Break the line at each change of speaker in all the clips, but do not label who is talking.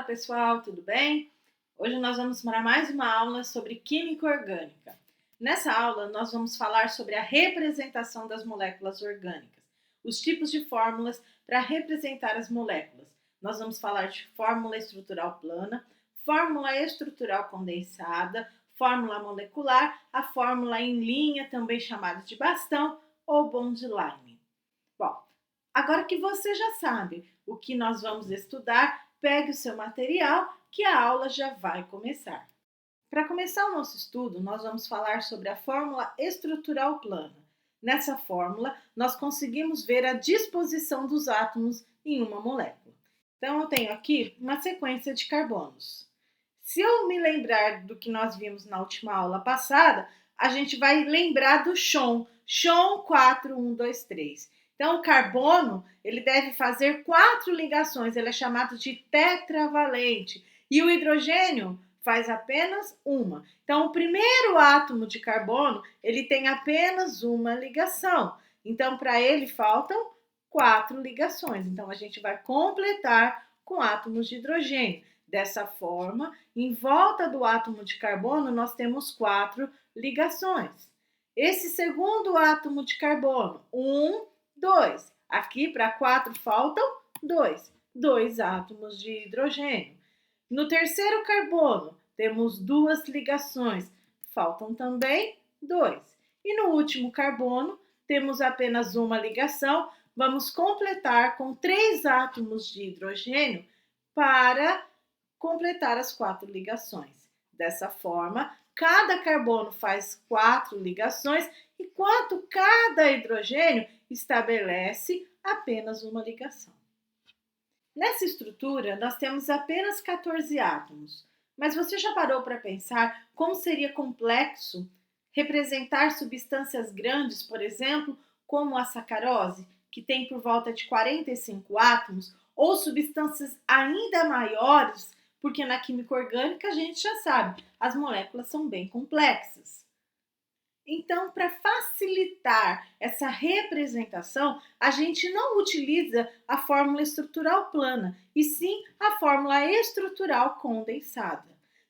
pessoal, tudo bem? Hoje nós vamos para mais uma aula sobre química orgânica. Nessa aula nós vamos falar sobre a representação das moléculas orgânicas, os tipos de fórmulas para representar as moléculas. Nós vamos falar de fórmula estrutural plana, fórmula estrutural condensada, fórmula molecular, a fórmula em linha, também chamada de bastão ou bond-line. Bom, agora que você já sabe o que nós vamos estudar, pegue o seu material que a aula já vai começar. Para começar o nosso estudo, nós vamos falar sobre a fórmula estrutural plana. Nessa fórmula, nós conseguimos ver a disposição dos átomos em uma molécula. Então, eu tenho aqui uma sequência de carbonos. Se eu me lembrar do que nós vimos na última aula passada, a gente vai lembrar do Chon. Chon 4, 1, 2, 3. Então, o carbono, ele deve fazer 4 ligações, ele é chamado de tetravalente. E o hidrogênio faz apenas uma. Então, o primeiro átomo de carbono, ele tem apenas uma ligação. Então, para ele faltam 4 ligações. Então, a gente vai completar com átomos de hidrogênio. Dessa forma, em volta do átomo de carbono, nós temos 4 ligações. Esse segundo átomo de carbono, 2. Aqui, para 4, faltam 2. 2 átomos de hidrogênio. No terceiro carbono, temos 2 ligações. Faltam também 2. E no último carbono, temos apenas uma ligação. Vamos completar com 3 átomos de hidrogênio para completar as 4 ligações. Dessa forma, cada carbono faz 4 ligações, enquanto cada hidrogênio estabelece apenas uma ligação. Nessa estrutura, nós temos apenas 14 átomos, mas você já parou para pensar como seria complexo representar substâncias grandes, por exemplo, como a sacarose, que tem por volta de 45 átomos, ou substâncias ainda maiores, porque na química orgânica a gente já sabe, as moléculas são bem complexas. Então, para facilitar essa representação, a gente não utiliza a fórmula estrutural plana, e sim a fórmula estrutural condensada.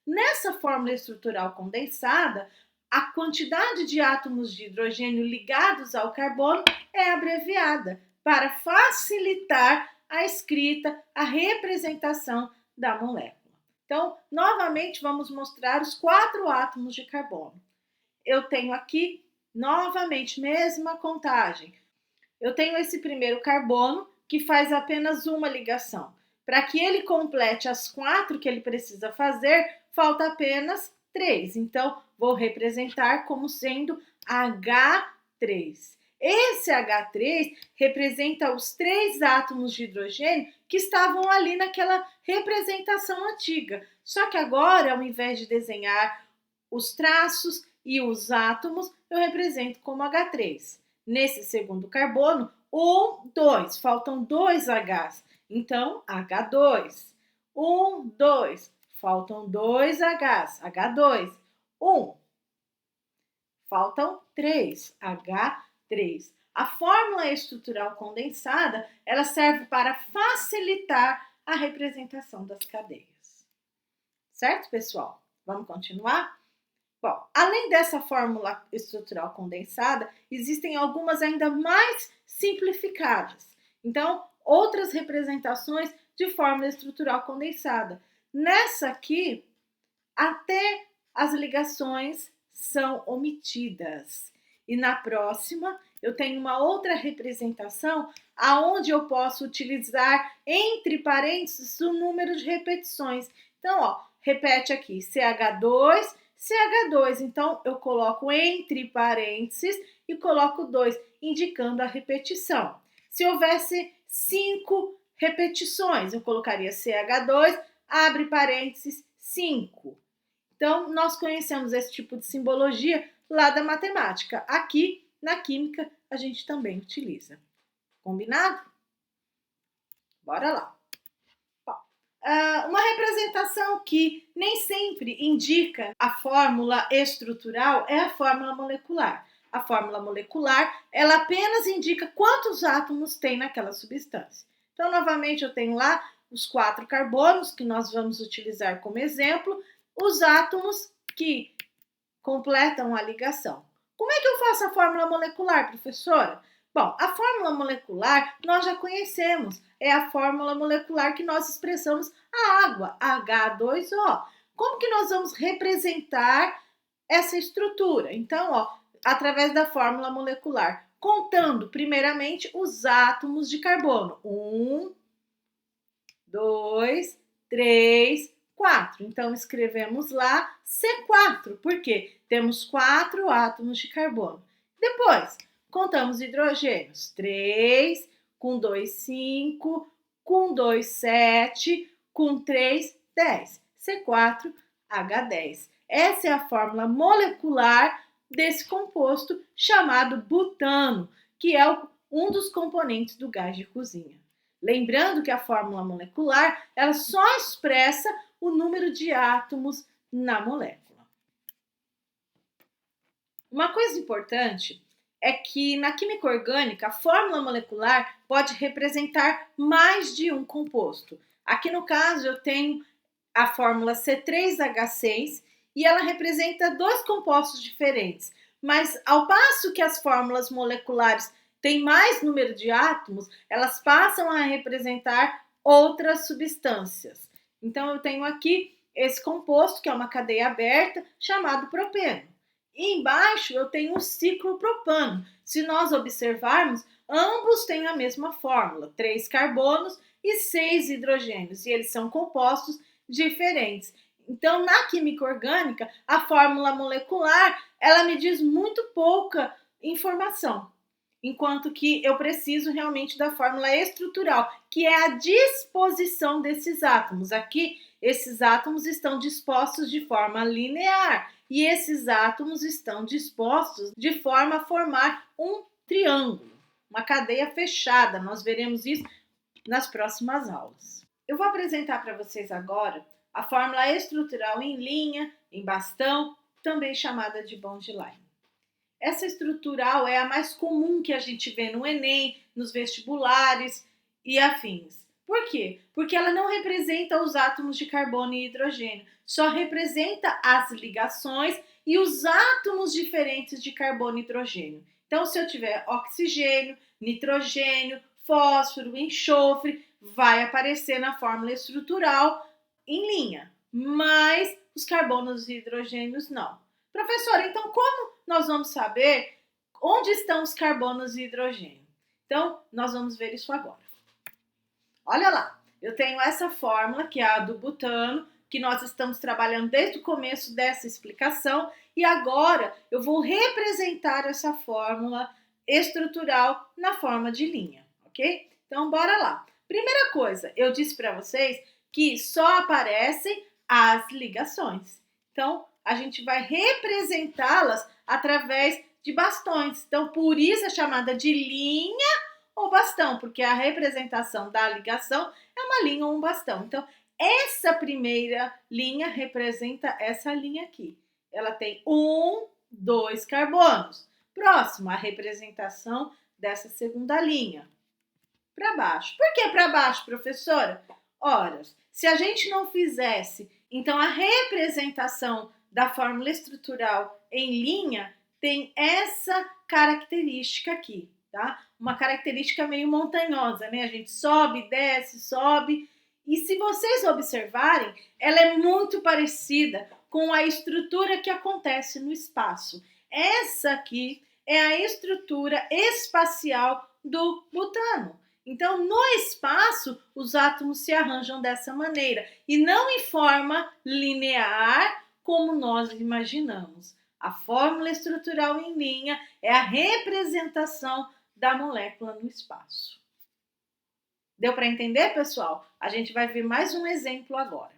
Nessa fórmula estrutural condensada, a quantidade de átomos de hidrogênio ligados ao carbono é abreviada para facilitar a escrita, a representação da molécula. Então, novamente, vamos mostrar os 4 átomos de carbono. Eu tenho aqui, novamente, mesma contagem. Eu tenho esse primeiro carbono, que faz apenas uma ligação. Para que ele complete as 4 que ele precisa fazer, falta apenas 3. Então, vou representar como sendo H3. Esse H3 representa os 3 átomos de hidrogênio que estavam ali naquela representação antiga. Só que agora, ao invés de desenhar os traços e os átomos, eu represento como H3. Nesse segundo carbono, 2. Faltam 2 Hs. Então, H2. 2. Faltam 2 Hs. H2. 1. Faltam 3. H3. A fórmula estrutural condensada, ela serve para facilitar a representação das cadeias. Certo, pessoal? Vamos continuar? Bom, além dessa fórmula estrutural condensada, existem algumas ainda mais simplificadas. Então, outras representações de fórmula estrutural condensada. Nessa aqui, até as ligações são omitidas. E na próxima, eu tenho uma outra representação aonde eu posso utilizar entre parênteses o número de repetições. Então, ó, repete aqui, CH2, CH2. Então, eu coloco entre parênteses e coloco 2, indicando a repetição. Se houvesse 5 repetições, eu colocaria CH2, abre parênteses, 5. Então, nós conhecemos esse tipo de simbologia lá da matemática. Aqui, na química, a gente também utiliza. Combinado? Bora lá. Uma representação que nem sempre indica a fórmula estrutural é a fórmula molecular. A fórmula molecular, ela apenas indica quantos átomos tem naquela substância. Então, novamente, eu tenho lá os 4 carbonos, que nós vamos utilizar como exemplo, os átomos que completam a ligação. Como é que eu faço a fórmula molecular, professora? Bom, a fórmula molecular nós já conhecemos. É a fórmula molecular que nós expressamos a água, H2O. Como que nós vamos representar essa estrutura? Então, através da fórmula molecular, contando primeiramente os átomos de carbono. 1, 2, 3, 4. Então, escrevemos lá C4, porque temos 4 átomos de carbono. Depois, contamos hidrogênios. 3, com 2, 5, com 2, 7, com 3, 10. C4, H10. Essa é a fórmula molecular desse composto chamado butano, que é um dos componentes do gás de cozinha. Lembrando que a fórmula molecular, ela só expressa o número de átomos na molécula. Uma coisa importante é que na química orgânica, a fórmula molecular pode representar mais de um composto. Aqui no caso, eu tenho a fórmula C3H6 e ela representa 2 compostos diferentes. Mas ao passo que as fórmulas moleculares têm mais número de átomos, elas passam a representar outras substâncias. Então, eu tenho aqui esse composto, que é uma cadeia aberta, chamado propeno. E embaixo eu tenho o ciclopropano. Se nós observarmos, ambos têm a mesma fórmula, 3 carbonos e 6 hidrogênios, e eles são compostos diferentes. Então, na química orgânica, a fórmula molecular, ela me diz muito pouca informação, enquanto que eu preciso realmente da fórmula estrutural, que é a disposição desses átomos. Aqui, esses átomos estão dispostos de forma linear, e esses átomos estão dispostos de forma a formar um triângulo, uma cadeia fechada. Nós veremos isso nas próximas aulas. Eu vou apresentar para vocês agora a fórmula estrutural em linha, em bastão, também chamada de bond line. Essa estrutural é a mais comum que a gente vê no Enem, nos vestibulares e afins. Por quê? Porque ela não representa os átomos de carbono e hidrogênio, só representa as ligações e os átomos diferentes de carbono e hidrogênio. Então, se eu tiver oxigênio, nitrogênio, fósforo, enxofre, vai aparecer na fórmula estrutural em linha, mas os carbonos e hidrogênios não. Professora, então como nós vamos saber onde estão os carbonos e hidrogênio? Então, nós vamos ver isso agora. Olha lá, eu tenho essa fórmula, que é a do butano, que nós estamos trabalhando desde o começo dessa explicação, e agora eu vou representar essa fórmula estrutural na forma de linha, ok? Então, bora lá. Primeira coisa, eu disse para vocês que só aparecem as ligações. Então, a gente vai representá-las através de bastões. Então, por isso é chamada de linha ou bastão, porque a representação da ligação é uma linha ou um bastão. Então, essa primeira linha representa essa linha aqui. Ela tem 1, 2 carbonos. Próximo, a representação dessa segunda linha. Para baixo. Por que para baixo, professora? Ora, se a gente não fizesse, então a representação da fórmula estrutural em linha tem essa característica aqui, tá? Uma característica meio montanhosa, né? A gente sobe, desce, sobe. E se vocês observarem, ela é muito parecida com a estrutura que acontece no espaço. Essa aqui é a estrutura espacial do butano. Então, no espaço, os átomos se arranjam dessa maneira e não em forma linear como nós imaginamos. A fórmula estrutural em linha é a representação da molécula no espaço. Deu para entender, pessoal? A gente vai ver mais um exemplo agora.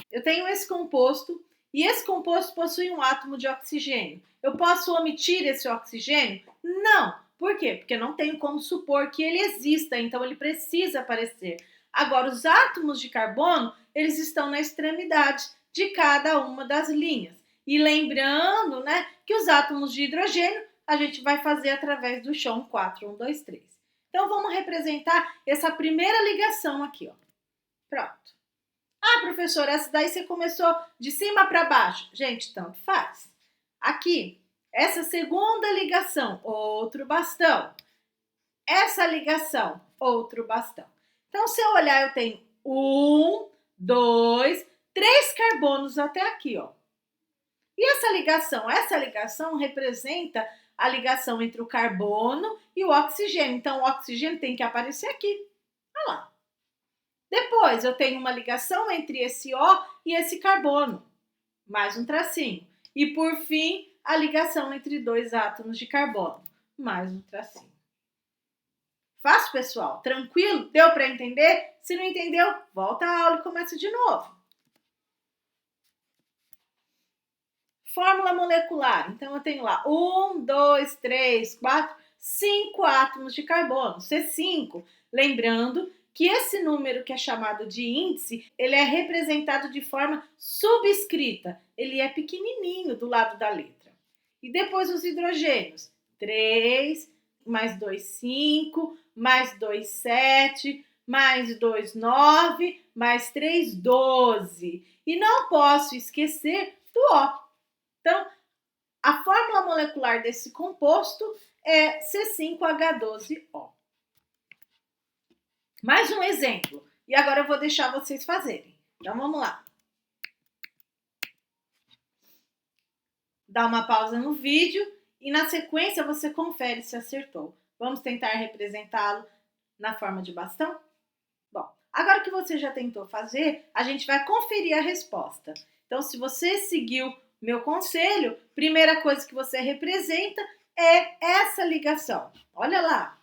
Eu tenho esse composto e esse composto possui um átomo de oxigênio. Eu posso omitir esse oxigênio? Não. Por quê? Porque não tenho como supor que ele exista, então ele precisa aparecer. Agora, os átomos de carbono, eles estão na extremidade de cada uma das linhas. E lembrando, né, que os átomos de hidrogênio a gente vai fazer através do chão 4, 1, 2, 3. Então, vamos representar essa primeira ligação aqui, ó. Pronto. Ah, professora, essa daí você começou de cima para baixo. Gente, tanto faz. Aqui, essa segunda ligação, outro bastão. Essa ligação, outro bastão. Então, se eu olhar, eu tenho 1, 2, 3 carbonos até aqui, ó. E essa ligação representa a ligação entre o carbono e o oxigênio. Então, o oxigênio tem que aparecer aqui. Olha lá. Depois, eu tenho uma ligação entre esse O e esse carbono. Mais um tracinho. E, por fim, a ligação entre dois átomos de carbono. Mais um tracinho. Fácil, pessoal? Tranquilo? Deu para entender? Se não entendeu, volta à aula e começa de novo. Fórmula molecular. Então, eu tenho lá 1, 2, 3, 4, 5 átomos de carbono, C5. Lembrando que esse número que é chamado de índice, ele é representado de forma subscrita. Ele é pequenininho do lado da letra. E depois os hidrogênios. 3, mais 2, 5, mais 2, 7, mais 2, 9, mais 3, 12. E não posso esquecer do O. Então, a fórmula molecular desse composto é C5H12O. Mais um exemplo. E agora eu vou deixar vocês fazerem. Então, vamos lá. Dá uma pausa no vídeo e, na sequência, você confere se acertou. Vamos tentar representá-lo na forma de bastão? Bom, agora que você já tentou fazer, a gente vai conferir a resposta. Então, se você seguiu meu conselho, primeira coisa que você representa é essa ligação. Olha lá.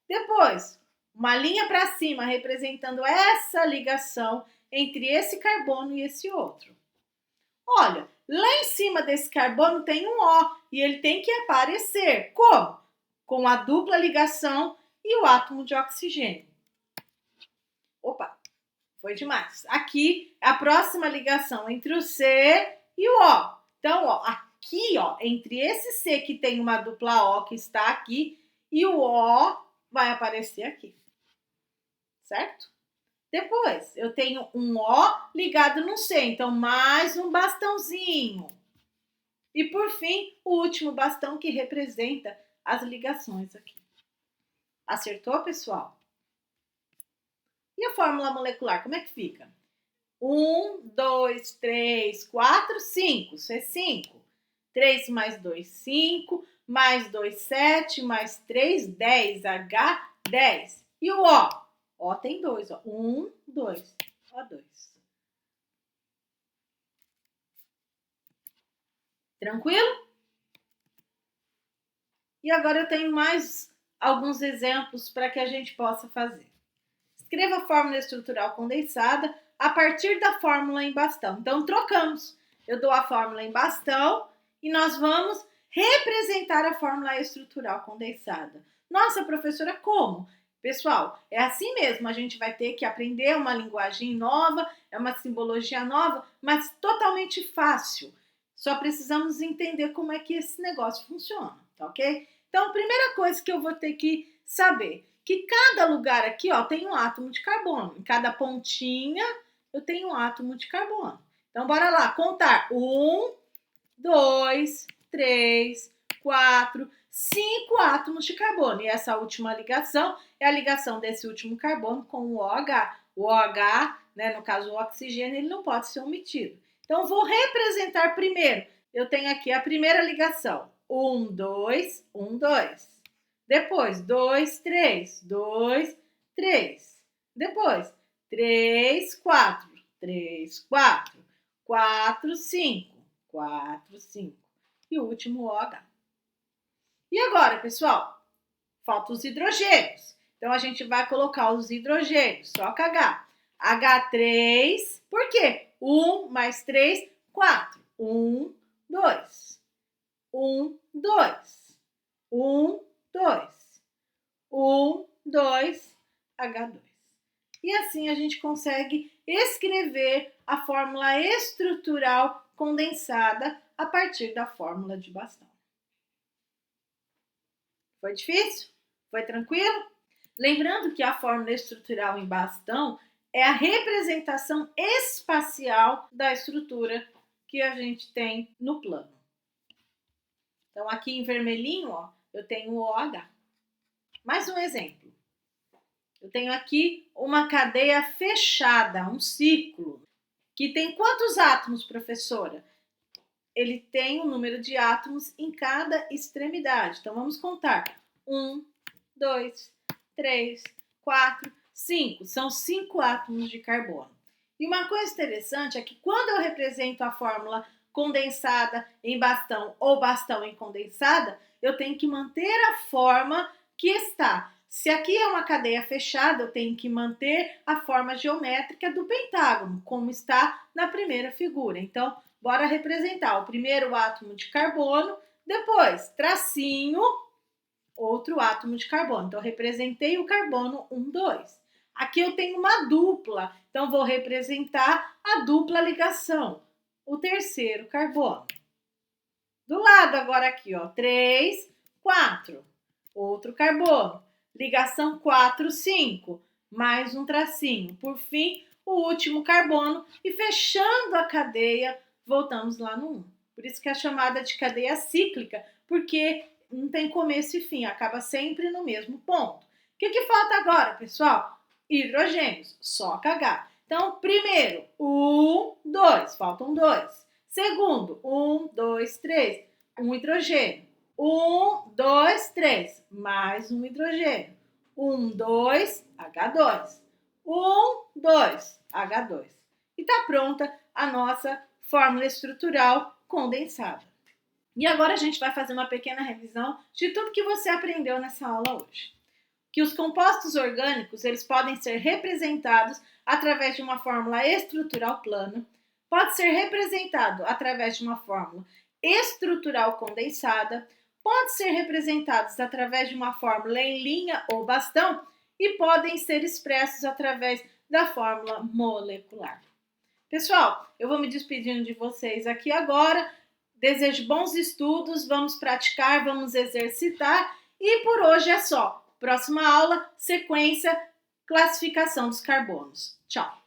Depois, uma linha para cima representando essa ligação entre esse carbono e esse outro. Olha, lá em cima desse carbono tem um O e ele tem que aparecer. Como? Com a dupla ligação e o átomo de oxigênio. Opa, foi demais. Aqui, a próxima ligação entre o C e o O. Então, ó, aqui, ó, entre esse C que tem uma dupla O que está aqui e o O vai aparecer aqui. Certo? Depois, eu tenho um O ligado no C, então mais um bastãozinho. E por fim, o último bastão que representa as ligações aqui. Acertou, pessoal? E a fórmula molecular, como é que fica? 1, 2, 3, 4, 5. C5. 3 mais 2, 5. Mais 2, 7. Mais 3, 10. H10. E o O? O tem 2. 1, 2. O2. Tranquilo? E agora eu tenho mais alguns exemplos para que a gente possa fazer. Escreva a fórmula estrutural condensada a partir da fórmula em bastão. Então, trocamos. Eu dou a fórmula em bastão e nós vamos representar a fórmula estrutural condensada. Nossa, professora, como? Pessoal, é assim mesmo. A gente vai ter que aprender uma linguagem nova, é uma simbologia nova, mas totalmente fácil. Só precisamos entender como é que esse negócio funciona, tá ok? Então, a primeira coisa que eu vou ter que saber que cada lugar aqui, ó, tem um átomo de carbono. Em cada pontinha eu tenho um átomo de carbono. Então, bora lá, contar. 1, 2, 3, 4, 5 átomos de carbono. E essa última ligação é a ligação desse último carbono com o OH. O OH, né, no caso o oxigênio, ele não pode ser omitido. Então, vou representar primeiro. Eu tenho aqui a primeira ligação. 1, 2, 1, 2. Depois, 2, 3, 2, 3. Depois, 3, 4, 3, 4, 4, 5, 4, 5. E o último OH. E agora, pessoal? Faltam os hidrogênios. Então, a gente vai colocar os hidrogênios, só com H. H3, por quê? 1 mais 3, 4. 1, 2. 1, 2. 1, 2. 1, 2, H2. E assim a gente consegue escrever a fórmula estrutural condensada a partir da fórmula de bastão. Foi difícil? Foi tranquilo? Lembrando que a fórmula estrutural em bastão é a representação espacial da estrutura que a gente tem no plano. Então, aqui em vermelhinho, ó, eu tenho o OH. Mais um exemplo. Eu tenho aqui uma cadeia fechada, um ciclo, que tem quantos átomos, professora? Ele tem um número de átomos em cada extremidade. Então, vamos contar. 1, 2, 3, 4, 5. São 5 átomos de carbono. E uma coisa interessante é que quando eu represento a fórmula condensada em bastão ou bastão em condensada, eu tenho que manter a forma que está. Se aqui é uma cadeia fechada, eu tenho que manter a forma geométrica do pentágono, como está na primeira figura. Então, bora representar o primeiro átomo de carbono, depois tracinho, outro átomo de carbono. Então, representei o carbono 1, 2. Aqui eu tenho uma dupla, então vou representar a dupla ligação, o terceiro carbono. Do lado agora aqui, ó, 3, 4, outro carbono. Ligação 4, 5, mais um tracinho. Por fim, o último carbono e fechando a cadeia, voltamos lá no 1. Por isso que é chamada de cadeia cíclica, porque não tem começo e fim, acaba sempre no mesmo ponto. O que falta agora, pessoal? Hidrogênios, só H. Então, primeiro, 1, 2, faltam 2. Segundo, 1, 2, 3, um hidrogênio. 1, 2, 3, mais um hidrogênio. 1, 2, H2. 1, 2, H2. E está pronta a nossa fórmula estrutural condensada. E agora a gente vai fazer uma pequena revisão de tudo que você aprendeu nessa aula hoje. Que os compostos orgânicos, eles podem ser representados através de uma fórmula estrutural plana, pode ser representado através de uma fórmula estrutural condensada, pode ser representados através de uma fórmula em linha ou bastão e podem ser expressos através da fórmula molecular. Pessoal, eu vou me despedindo de vocês aqui agora. Desejo bons estudos, vamos praticar, vamos exercitar e por hoje é só. Próxima aula, sequência, classificação dos carbonos. Tchau!